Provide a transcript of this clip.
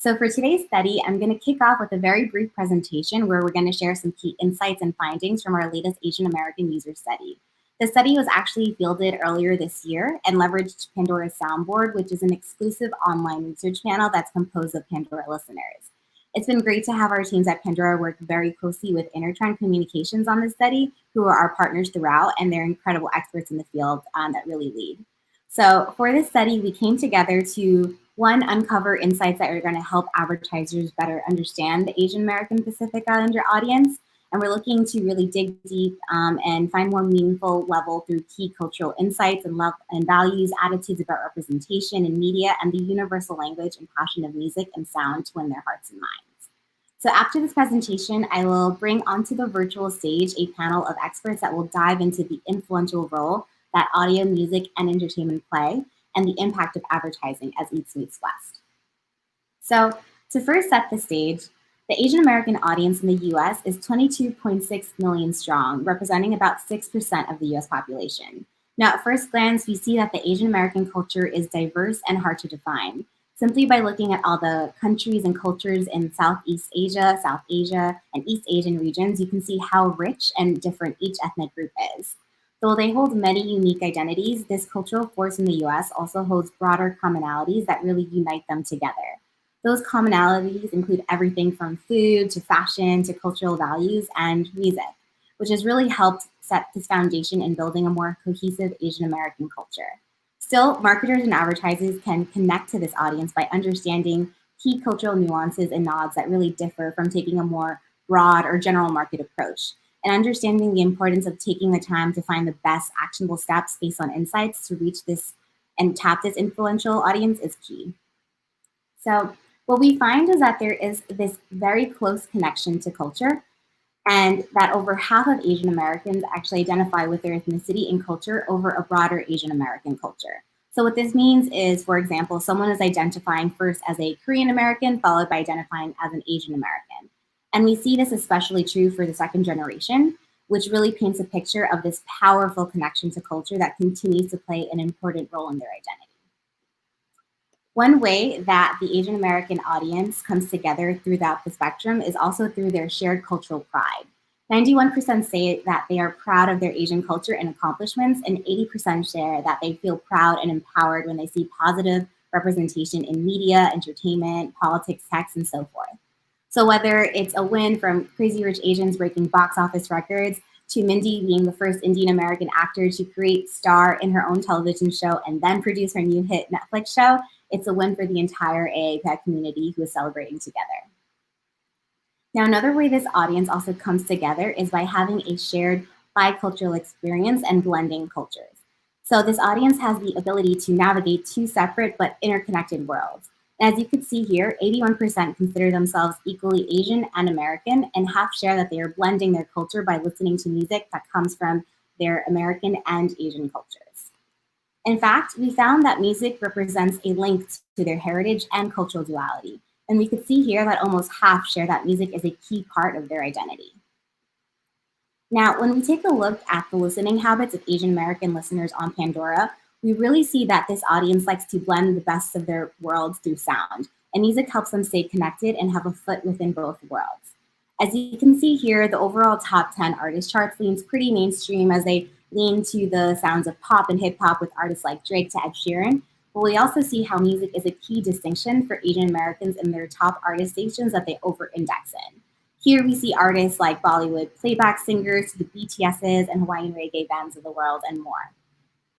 So for today's study, I'm going to kick off with a very brief presentation where we're going to share some key insights and findings from our latest Asian American user study. The study was actually fielded earlier this year and leveraged Pandora's Soundboard, which is an exclusive online research panel that's composed of Pandora listeners. It's been great to have our teams at Pandora work very closely with Intertrend Communications on this study, who are our partners throughout, and they're incredible experts in the field that really lead. So for this study, we came together to, one, uncover insights that are going to help advertisers better understand the Asian American Pacific Islander audience. And we're looking to really dig deep and find more meaningful level through key cultural insights and love and values, attitudes about representation in media, and the universal language and passion of music and sound to win their hearts and minds. So after this presentation, I will bring onto the virtual stage a panel of experts that will dive into the influential role that audio, music, and entertainment play, and the impact of advertising as East meets West. So to first set the stage, the Asian American audience in the US is 22.6 million strong, representing about 6% of the US population. Now, at first glance, we see that the Asian American culture is diverse and hard to define. Simply by looking at all the countries and cultures in Southeast Asia, South Asia, and East Asian regions, you can see how rich and different each ethnic group is. Though they hold many unique identities, this cultural force in the US also holds broader commonalities that really unite them together. Those commonalities include everything from food to fashion to cultural values and music, which has really helped set this foundation in building a more cohesive Asian American culture. Still, marketers and advertisers can connect to this audience by understanding key cultural nuances and nods that really differ from taking a more broad or general market approach. And understanding the importance of taking the time to find the best actionable steps based on insights to reach this and tap this influential audience is key. So what we find is that there is this very close connection to culture, and that over half of Asian Americans actually identify with their ethnicity and culture over a broader Asian American culture. So what this means is, for example, someone is identifying first as a Korean American, followed by identifying as an Asian American. And we see this especially true for the second generation, which really paints a picture of this powerful connection to culture that continues to play an important role in their identity. One way that the Asian American audience comes together throughout the spectrum is also through their shared cultural pride. 91% say that they are proud of their Asian culture and accomplishments, and 80% share that they feel proud and empowered when they see positive representation in media, entertainment, politics, text, and so forth. So whether it's a win from Crazy Rich Asians breaking box office records, to Mindy being the first Indian American actor to create, star in her own television show, and then produce her new hit Netflix show, it's a win for the entire AAPAC community who is celebrating together. Now, another way this audience also comes together is by having a shared bicultural experience and blending cultures. So this audience has the ability to navigate two separate but interconnected worlds. As you can see here, 81% consider themselves equally Asian and American, and half share that they are blending their culture by listening to music that comes from their American and Asian cultures. In fact, we found that music represents a link to their heritage and cultural duality. And we could see here that almost half share that music is a key part of their identity. Now, when we take a look at the listening habits of Asian American listeners on Pandora, we really see that this audience likes to blend the best of their worlds through sound, and music helps them stay connected and have a foot within both worlds. As you can see here, the overall top 10 artist charts leans pretty mainstream as they lean to the sounds of pop and hip hop with artists like Drake to Ed Sheeran. But we also see how music is a key distinction for Asian Americans in their top artist stations that they over-index in. Here we see artists like Bollywood playback singers to the BTSs and Hawaiian reggae bands of the world and more.